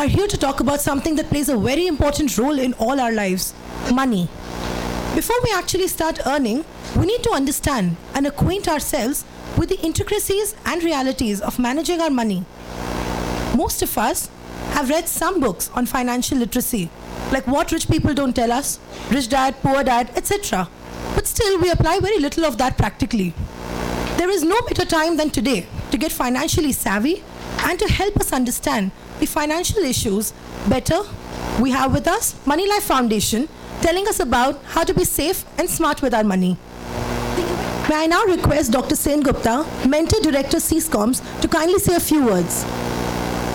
are here to talk about something that plays a very important role in all our lives: money. Before we actually start earning, we need to understand and acquaint ourselves with the intricacies and realities of managing our money. Most of us have read some books on financial literacy, like What Rich People Don't Tell Us, Rich Dad, Poor Dad, etc. But still, we apply very little of that practically. There is no better time than today to get financially savvy and to help us understand the financial issues better. We have with us Money Life Foundation telling us about how to be safe and smart with our money. May I now request Dr. Sen Gupta, Mentor Director CSCOMS, to kindly say a few words.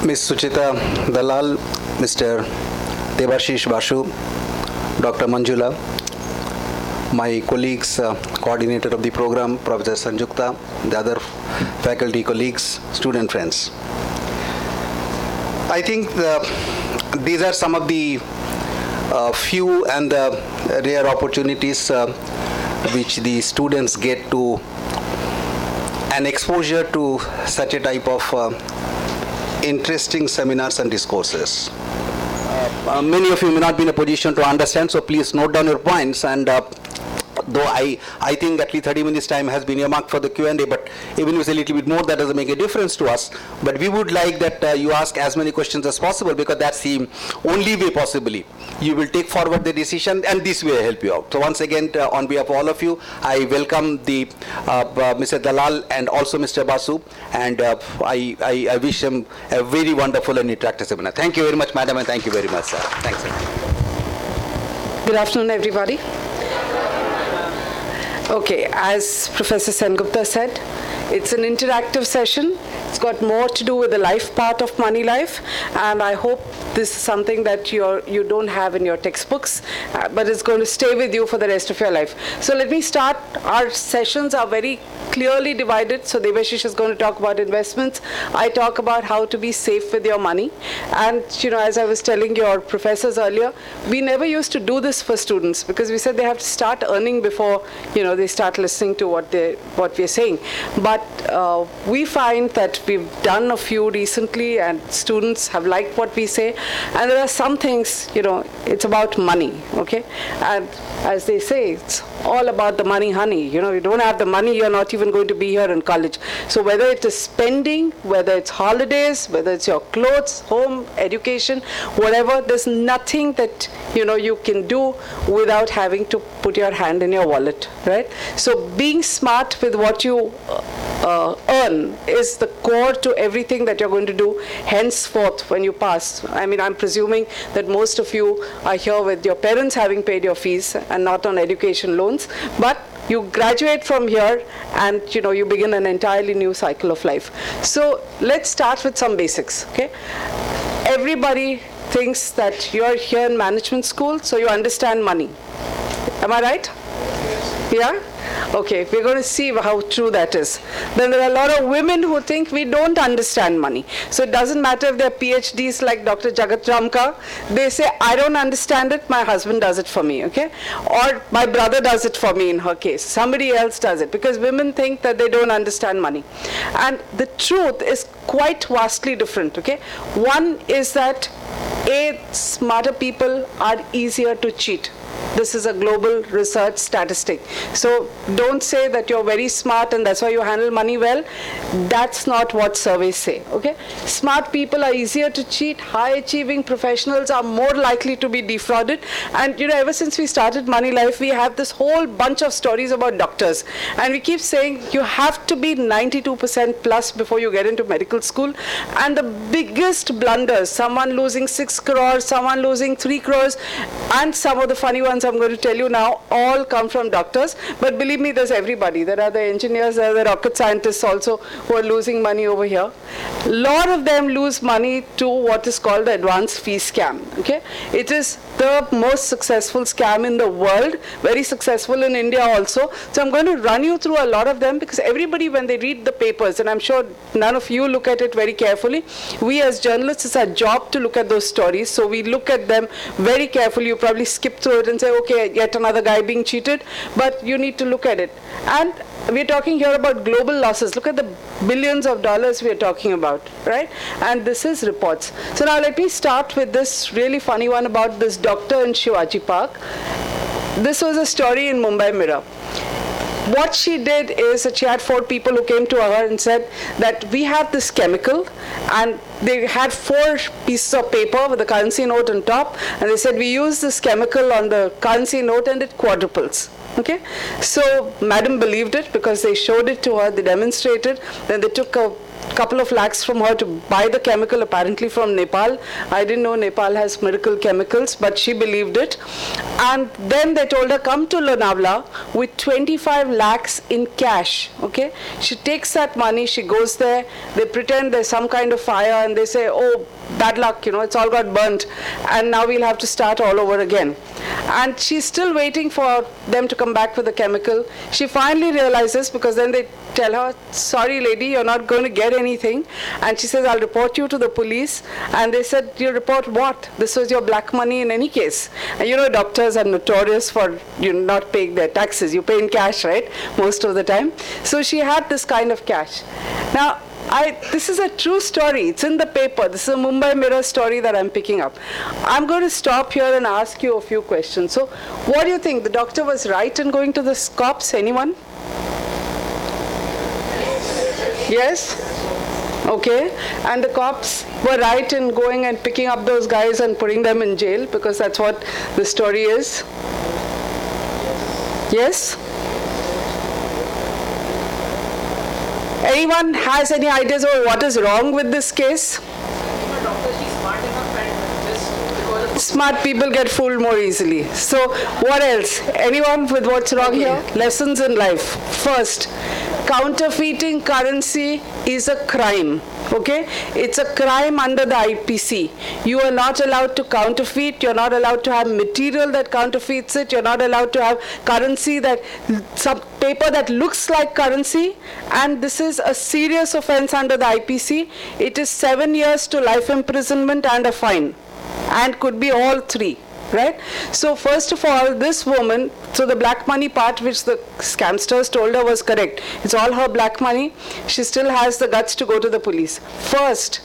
Ms. Suchita Dalal, Mr. Debashish Basu, Dr. Manjula, my colleagues, coordinator of the program, Professor Sanjukta, the other faculty colleagues, student friends. I think these are some of the few and rare opportunities which the students get to an exposure to such a type of interesting seminars and discourses. Many of you may not be in a position to understand, so please note down your points. And though I think at least 30 minutes time has been earmarked for the Q&A, but even if it's a little bit more, that doesn't make a difference to us. But we would like that you ask as many questions as possible, because that's the only way possibly you will take forward the decision, and this will help you out. So once again, on behalf of all of you, I welcome the Mr. Dalal and also Mr. Basu, and I wish them a very wonderful and interactive seminar. Thank you very much, madam, and thank you very much, sir. Thanks. Good afternoon, everybody. Okay, as Professor Sengupta said, it's an interactive session. It's got more to do with the life part of Money Life, and I hope this is something that you don't have in your textbooks, but it's going to stay with you for the rest of your life. So let me start. Our sessions are very clearly divided. So Debashish is going to talk about investments. I talk about how to be safe with your money. And as I was telling your professors earlier, we never used to do this for students, because we said they have to start earning before they start listening to what we're saying. But we find that we've done a few recently, and students have liked what we say. And there are some things, it's about money, okay? And as they say, it's all about the money, honey. You don't have the money, you're not even going to be here in college. So whether it is spending, whether it's holidays, whether it's your clothes, home, education, whatever, there's nothing that, you can do without having to put your hand in your wallet, right? So being smart with what you earn is the core to everything that you're going to do henceforth when you pass. I mean, I'm presuming that most of you are here with your parents having paid your fees and not on education loans, but you graduate from here and you begin an entirely new cycle of life. So let's start with some basics, okay? Everybody thinks that you're here in management school, so you understand money. Am I right? Yeah? Okay, we're going to see how true that is. Then there are a lot of women who think we don't understand money. So it doesn't matter if they're PhDs like Dr. Jagat Ramkar. They say, I don't understand it, my husband does it for me, okay? Or my brother does it for me in her case. Somebody else does it, because women think that they don't understand money. And the truth is quite vastly different, okay? One is that smarter people are easier to cheat. This is a global research statistic. So don't say that you're very smart and that's why you handle money well. That's not what surveys say, okay? Smart people are easier to cheat. High-achieving professionals are more likely to be defrauded. And ever since we started Money Life, we have this whole bunch of stories about doctors. And we keep saying you have to be 92% plus before you get into medical school. And the biggest blunders, someone losing 6 crores, someone losing 3 crores, and some of the funny ones I'm going to tell you now all come from doctors. But believe me, there's everybody. There are the engineers, there are the rocket scientists also who are losing money over here. A lot of them lose money to what is called the advance fee scam. Okay? It is the most successful scam in the world, very successful in India also. So I'm going to run you through a lot of them, because everybody, when they read the papers, and I'm sure none of you look at it very carefully, we as journalists, it's our job to look at those stories. So we look at them very carefully. You probably skip through it and say, okay, yet another guy being cheated, but you need to look at it. And we're talking here about global losses. Look at the billions of dollars we're talking about, right? And this is reports. So now let me start with this really funny one about this doctor in Shivaji Park. This was a story in Mumbai Mirror. What she did is that she had 4 people who came to her and said that we have this chemical, and they had 4 pieces of paper with a currency note on top, and they said we use this chemical on the currency note and it quadruples. Okay, so madam believed it because they showed it to her, they demonstrated, then they took a couple of lakhs from her to buy the chemical, apparently from Nepal. I didn't know Nepal has miracle chemicals, but she believed it. And then they told her, come to Lonavala with 25 lakhs in cash. Okay, she takes that money, she goes there, they pretend there's some kind of fire, and they say, oh, bad luck, you know, it's all got burnt, and now we'll have to start all over again. And she's still waiting for them to come back with the chemical. She finally realizes, because then they tell her, sorry lady, you're not going to get anything. And she says, I'll report you to the police. And they said, you report what? This was your black money in any case. And you know, doctors are notorious for not paying their taxes. You pay in cash, right? Most of the time. So she had this kind of cash. Now, this is a true story. It's in the paper. This is a Mumbai Mirror story that I'm picking up. I'm going to stop here and ask you a few questions. So, what do you think? The doctor was right in going to the cops? Anyone? Yes? Okay. And the cops were right in going and picking up those guys and putting them in jail, because that's what the story is? Yes? Anyone has any ideas about what is wrong with this case? Smart people get fooled more easily. So what else? Anyone with what's wrong here? Lessons in life. First, counterfeiting currency is a crime. Okay? It's a crime under the IPC. You are not allowed to counterfeit. You're not allowed to have material that counterfeits it. You're not allowed to have currency that, some paper that looks like currency. And this is a serious offense under the IPC. It is 7 years to life imprisonment and a fine. And could be all 3. Right? So first of all, this woman, so the black money part which the scamsters told her was correct. It's all her black money. She still has the guts to go to the police. First,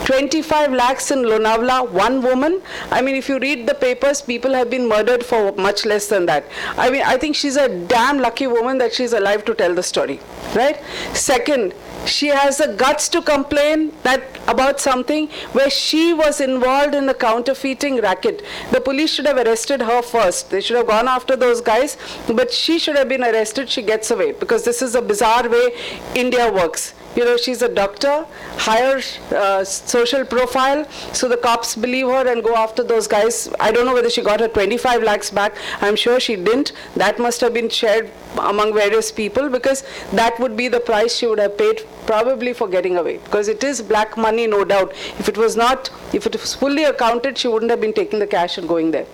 25 lakhs in Lonavala, one woman. I mean, if you read the papers, people have been murdered for much less than that. I mean, I think she's a damn lucky woman that she's alive to tell the story. Right? Second, she has the guts to complain about something where she was involved in a counterfeiting racket. The police should have arrested her first. They should have gone after those guys, but she should have been arrested. She gets away, because this is a bizarre way India works. You know, she's a doctor, higher social profile, so the cops believe her and go after those guys. I don't know whether she got her 25 lakhs back. I'm sure she didn't. That must have been shared among various people, because that would be the price she would have paid probably for getting away, because it is black money, no doubt. If it was fully accounted, she wouldn't have been taking the cash and going there.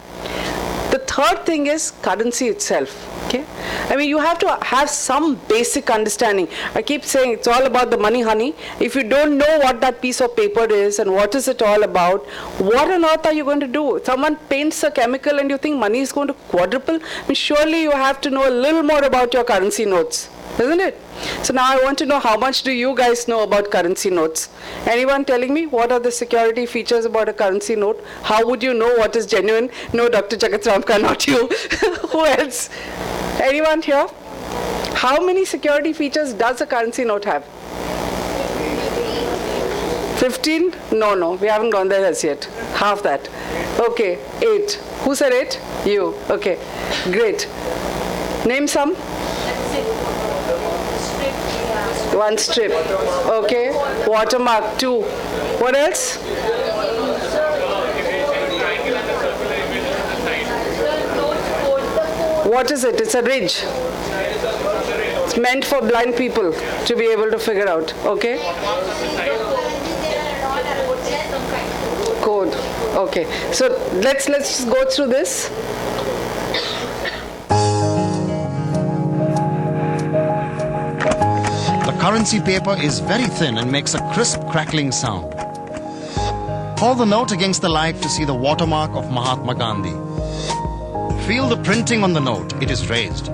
The third thing is currency itself. Okay? I mean, you have to have some basic understanding. I keep saying it's all about the money, honey. If you don't know what that piece of paper is and what is it all about, what on earth are you going to do? Someone paints a chemical and you think money is going to quadruple? I mean, surely you have to know a little more about your currency notes, isn't it? So now I want to know, how much do you guys know about currency notes? Anyone telling me what are the security features about a currency note? How would you know what is genuine? No, Dr. Jagat Ramkar, not you. Who else? Anyone here? How many security features does a currency note have? 15? No, we haven't gone there as yet. Half that. Okay, 8. Who said 8? You. Okay, great. Name some. One strip. Okay. Watermark. 2. What else? What is it? It's a ridge. It's meant for blind people to be able to figure out. Okay. Code. Okay. So let's just go through this. The currency paper is very thin and makes a crisp crackling sound. Hold the note against the light to see the watermark of Mahatma Gandhi. Feel the printing on the note, it is raised.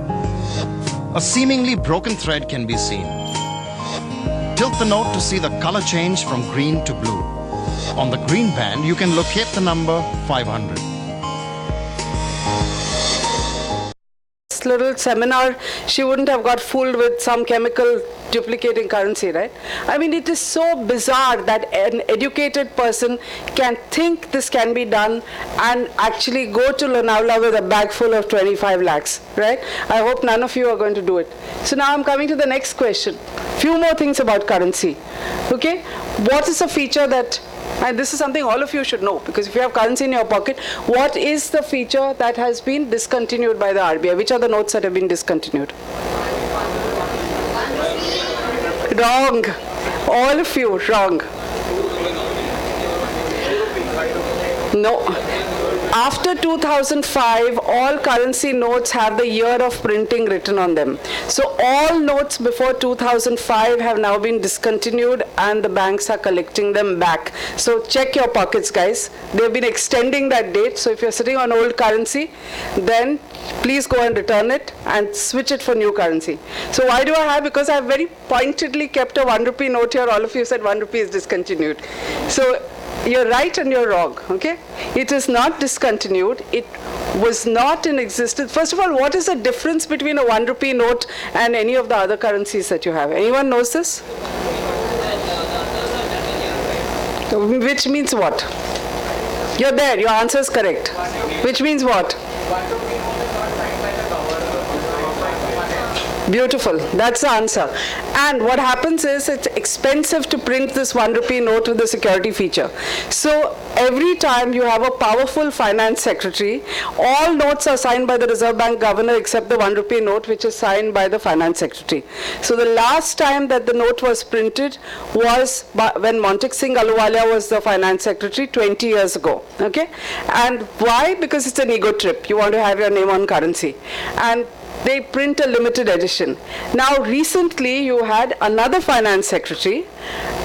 a seemingly broken thread can be seen. Tilt the note to see the color change from green to blue. On the green band, you can locate the number 500. This little seminar, she wouldn't have got fooled with some chemical duplicating currency, right? I mean, it is so bizarre that an educated person can think this can be done and actually go to Lonavala with a bag full of 25 lakhs, right? I hope none of you are going to do it. So now I'm coming to the next question. Few more things about currency, okay? What is a feature that, and this is something all of you should know, because if you have currency in your pocket, what is the feature that has been discontinued by the RBI? Which are the notes that have been discontinued? Wrong. All of you, wrong. No. After 2005, all currency notes have the year of printing written on them. So all notes before 2005 have now been discontinued and the banks are collecting them back. So check your pockets, guys. They've been extending that date. So if you're sitting on old currency, then please go and return it and switch it for new currency. So why do I have? Because I've very pointedly kept a 1 rupee note here. All of you said 1 rupee is discontinued. So you're right and you're wrong, okay? It is not discontinued. It was not in existence. First of all, what is the difference between a 1 rupee note and any of the other currencies that you have? Anyone knows this? Which means what? You're there. Your answer is correct. Which means what? Beautiful. That's the answer. And what happens is it's expensive to print this 1 rupee note with the security feature. So every time you have a powerful finance secretary, all notes are signed by the Reserve Bank governor except the 1 rupee note, which is signed by the finance secretary. So the last time that the note was printed was when Montek Singh Ahluwalia was the finance secretary 20 years ago. Okay? And why? Because it's an ego trip. You want to have your name on currency. And they print a limited edition. Now recently you had another finance secretary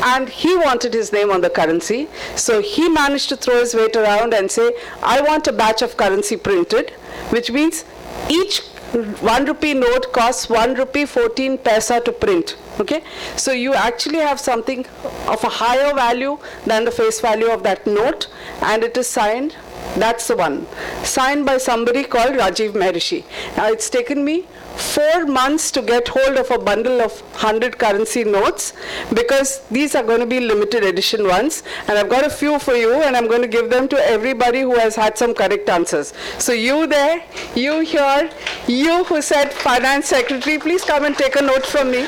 and he wanted his name on the currency. So he managed to throw his weight around and say, I want a batch of currency printed, which means each 1 rupee note costs 1 rupee 14 paisa to print. Okay? So you actually have something of a higher value than the face value of that note, and it is signed. That's the one. Signed by somebody called Rajiv Maharishi. Now it's taken me 4 months to get hold of a bundle of 100 currency notes because these are going to be limited edition ones, and I've got a few for you and I'm going to give them to everybody who has had some correct answers. So you there, you here, you who said finance secretary, please come and take a note from me.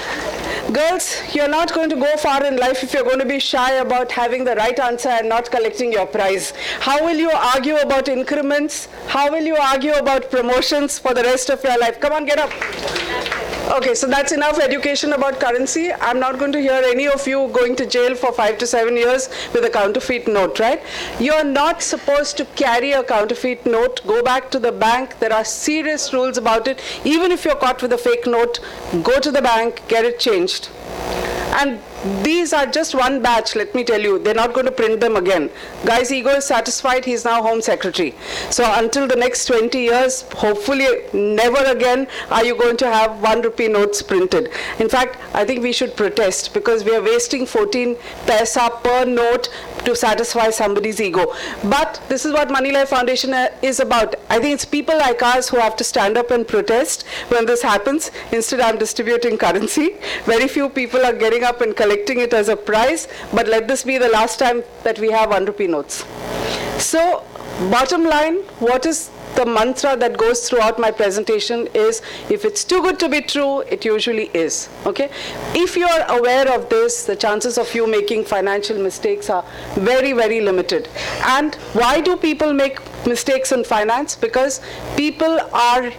Girls, you're not going to go far in life if you're going to be shy about having the right answer and not collecting your prize. How will you argue about increments? How will you argue about promotions for the rest of your life? Come on, get up. Okay, so that's enough education about currency. I'm not going to hear any of you going to jail for 5 to 7 years with a counterfeit note, right? You're not supposed to carry a counterfeit note. Go back to the bank. There are serious rules about it. Even if you're caught with a fake note, go to the bank, get it changed. And these are just one batch, let me tell you. They're not going to print them again. Guy's ego is satisfied, he's now Home Secretary. So until the next 20 years, hopefully never again are you going to have 1 rupee notes printed. In fact, I think we should protest because we are wasting 14 paisa per note to satisfy somebody's ego. But this is what Moneylife Foundation is about. I think it's people like us who have to stand up and protest when this happens. Instead, I'm distributing currency. Very few people are getting up and collecting it as a prize, but let this be the last time that we have 1 rupee notes. So, bottom line, what is the mantra that goes throughout my presentation is, if it's too good to be true, it usually is. Okay? If you are aware of this, the chances of you making financial mistakes are very, very limited. And why do people make mistakes in finance? Because people are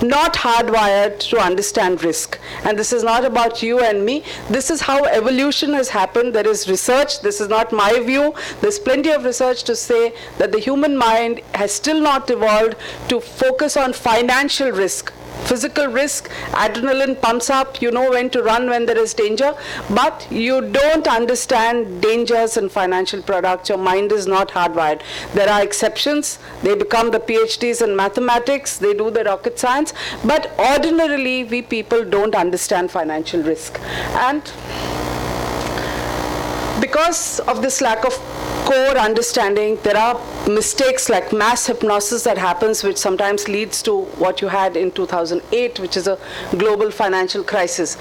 not hardwired to understand risk. And this is not about you and me. This is how evolution has happened. There is research. This is not my view. There's plenty of research to say that the human mind has still not evolved to focus on financial risk. physical risk, adrenaline pumps up, you know when to run when there is danger, but you don't understand dangers in financial products. Your mind is not hardwired. There are exceptions. They become the PhDs in mathematics, they do the rocket science, but ordinarily we people don't understand financial risk. And because of this lack of core understanding, there are mistakes like mass hypnosis that happens, which sometimes leads to what you had in 2008, which is a global financial crisis.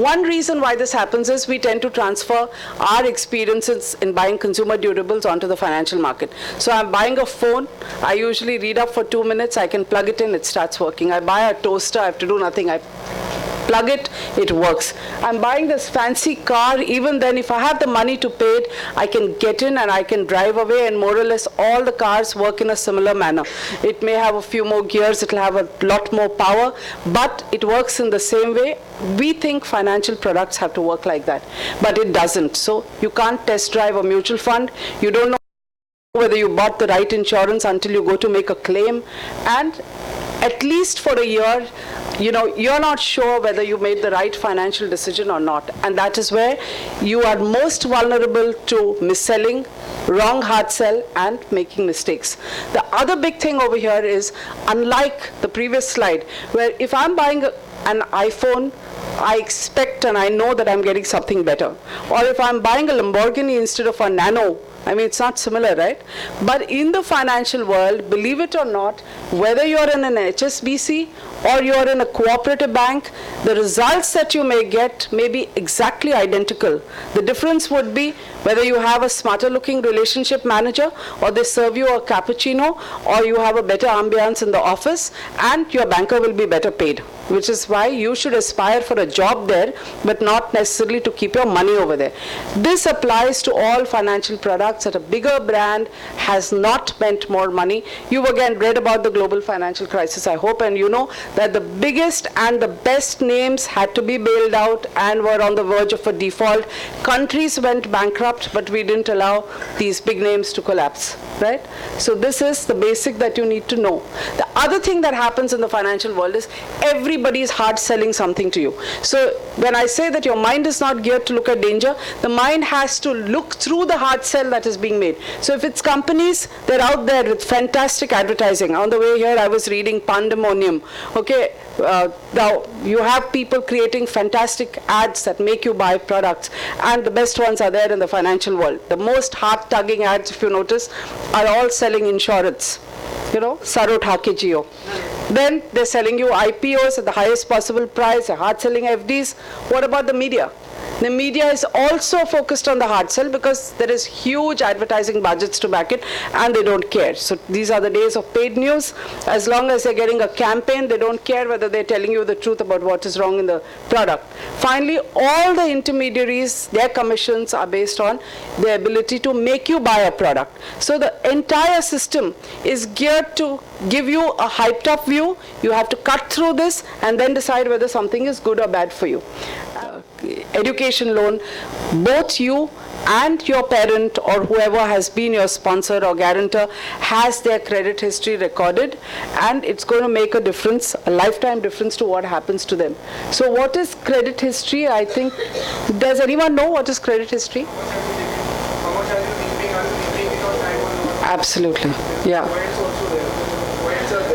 One reason why this happens is we tend to transfer our experiences in buying consumer durables onto the financial market. So I'm buying a phone, I usually read up for 2 minutes, I can plug it in, it starts working. I buy a toaster, I have to do nothing. I plug it, it works. I'm buying this fancy car, even then if I have the money to pay it, I can get in and I can drive away, and more or less all the cars work in a similar manner. It may have a few more gears, it'll have a lot more power, but it works in the same way. We think financial products have to work like that, but it doesn't. So you can't test drive a mutual fund, you don't know whether you bought the right insurance until you go to make a claim, and at least for a year, you know, you're not sure whether you made the right financial decision or not. And that is where you are most vulnerable to mis-selling, wrong hard sell, and making mistakes. The other big thing over here is, unlike the previous slide, where if I'm buying an iPhone, I expect and I know that I'm getting something better. Or if I'm buying a Lamborghini instead of a Nano, I mean, it's not similar, right? But in the financial world, believe it or not, whether you're in an HSBC or you're in a cooperative bank, the results that you may get may be exactly identical. The difference would be whether you have a smarter looking relationship manager, or they serve you a cappuccino, or you have a better ambience in the office, and your banker will be better paid. Which is why you should aspire for a job there, but not necessarily to keep your money over there. This applies to all financial products. That a bigger brand has not meant more money. You've again read about the global financial crisis, I hope, and you know that the biggest and the best names had to be bailed out and were on the verge of a default. Countries went bankrupt, but we didn't allow these big names to collapse, right? So this is the basic that you need to know. The other thing that happens in the financial world is everybody is hard selling something to you. So when I say that your mind is not geared to look at danger, the mind has to look through the hard sell that is being made. So if it's companies, they're out there with fantastic advertising. On the way here, I was reading Pandemonium. Okay, now you have people creating fantastic ads that make you buy products, and the best ones are there in the financial world. The most heart-tugging ads, if you notice, are all selling insurance. You know, Sarot Hakejio. Then they're selling you IPOs at the highest possible price, they're hard-selling FDs. What about the media? The media is also focused on the hard sell because there is huge advertising budgets to back it, and they don't care. So these are the days of paid news. As long as they're getting a campaign, they don't care whether they're telling you the truth about what is wrong in the product. Finally, all the intermediaries, their commissions are based on their ability to make you buy a product. So the entire system is geared to give you a hyped up view. You have to cut through this and then decide whether something is good or bad for you. Education loan, both you and your parent or whoever has been your sponsor or guarantor has their credit history recorded, and it's going to make a difference, a lifetime difference to what happens to them. So what is credit history? I think, does anyone know what is credit history? Absolutely, yeah.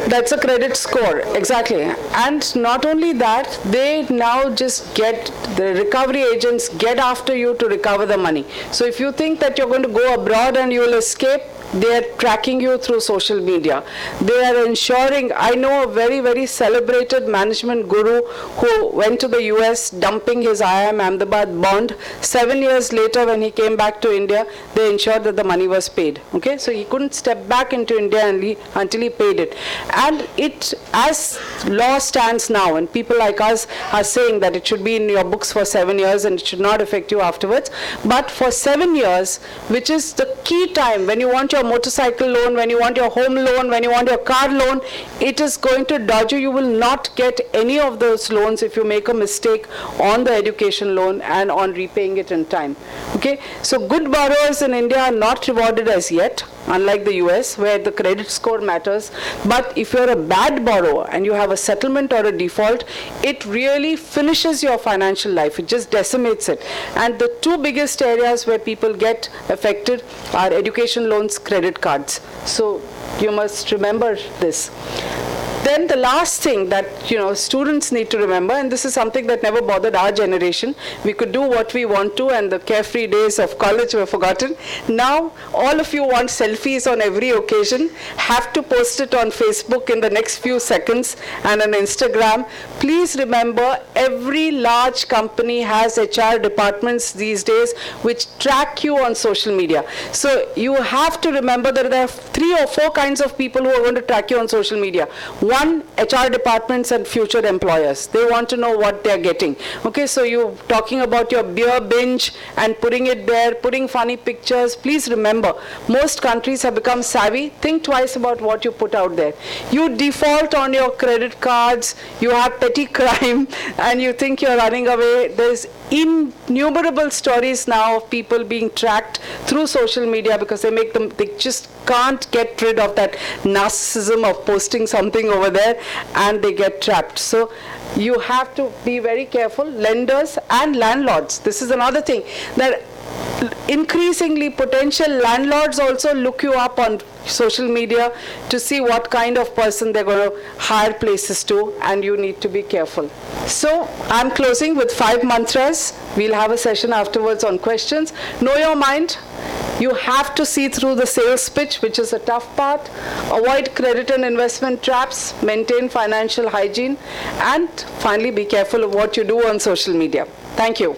That's a credit score, exactly. And not only that, they now just get, the recovery agents get after you to recover the money. So if you think that you're going to go abroad and you will escape, they are tracking you through social media. They are ensuring, I know a very, very celebrated management guru who went to the US dumping his IIM Ahmedabad bond. 7 years later when he came back to India, they ensured that the money was paid. Okay, so he couldn't step back into India until he paid it. And it, as law stands now, and people like us are saying that it should be in your books for 7 years and it should not affect you afterwards. But for 7 years, which is the key time when you want your motorcycle loan, when you want your home loan, when you want your car loan, it is going to dodge you. You will not get any of those loans if you make a mistake on the education loan and on repaying it in time. Okay. Okay, so good borrowers in India are not rewarded as yet, unlike the US where the credit score matters. But if you're a bad borrower and you have a settlement or a default, it really finishes your financial life. It just decimates it. And the two biggest areas where people get affected are education loans, credit cards. So you must remember this. Then the last thing that students need to remember, and this is something that never bothered our generation, we could do what we want to and the carefree days of college were forgotten. Now all of you want selfies on every occasion, have to post it on Facebook in the next few seconds and on Instagram. Please remember, every large company has HR departments these days which track you on social media. So you have to remember that there are 3 or 4 kinds of people who are going to track you on social media. One, HR departments and future employers. They want to know what they're getting. Okay, so you're talking about your beer binge and putting it there, putting funny pictures. Please remember, most countries have become savvy. Think twice about what you put out there. You default on your credit cards, you have petty crime, and you think you're running away. There's innumerable stories now of people being tracked through social media because they just can't get rid of that narcissism of posting something over there, and they get trapped. So you have to be very careful. Lenders and landlords, this is another thing, that increasingly potential landlords also look you up on social media to see what kind of person they're going to hire places to, and you need to be careful. So I'm closing with 5 mantras. We'll have a session afterwards on questions. Know your mind. You have to see through the sales pitch, which is a tough part. Avoid credit and investment traps. Maintain financial hygiene. And finally, be careful of what you do on social media. Thank you.